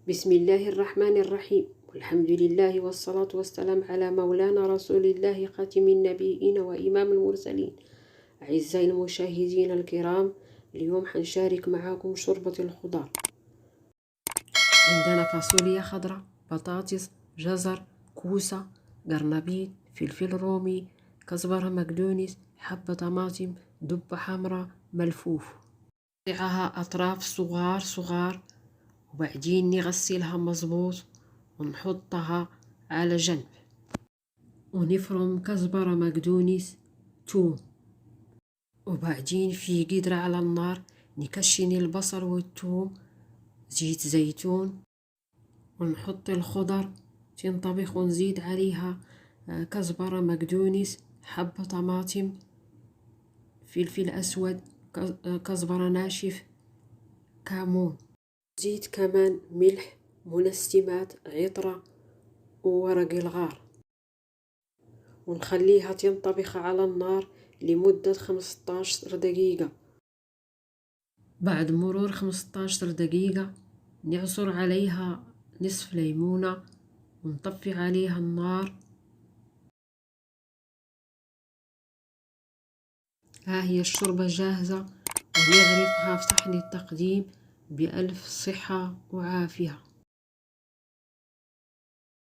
بسم الله الرحمن الرحيم، والحمد لله والصلاة والسلام على مولانا رسول الله خاتم النبيين وإمام المرسلين. أعزائي المشاهدين الكرام، اليوم حنشارك معاكم شوربة الخضار. عندنا فاصوليا خضراء، بطاطس، جزر، كوسة، قرنبيط، فلفل رومي، كزبرة مقدونس، حبة طماطم، دبة حمراء، ملفوف. نقطعها أطراف صغار صغار، وبعدين نغسلها مظبوط ونحطها على جنب، ونفرم كزبرة مقدونس، توم، وبعدين في قدرة على النار نكشن البصل والثوم، زيت زيتون، ونحط الخضر تنطبخ، ونزيد عليها كزبرة مقدونس، حبة طماطم، فلفل أسود، كزبرة ناشف، كمون، زيد كمان ملح، منسمات، عطرة، وورق الغار، ونخليها تنطبخ على النار لمدة 15 دقيقة. بعد مرور 15 دقيقة نعصر عليها نصف ليمونة ونطفي عليها النار. ها هي الشوربة جاهزة، ونغرفها في صحن التقديم بألف صحة وعافية.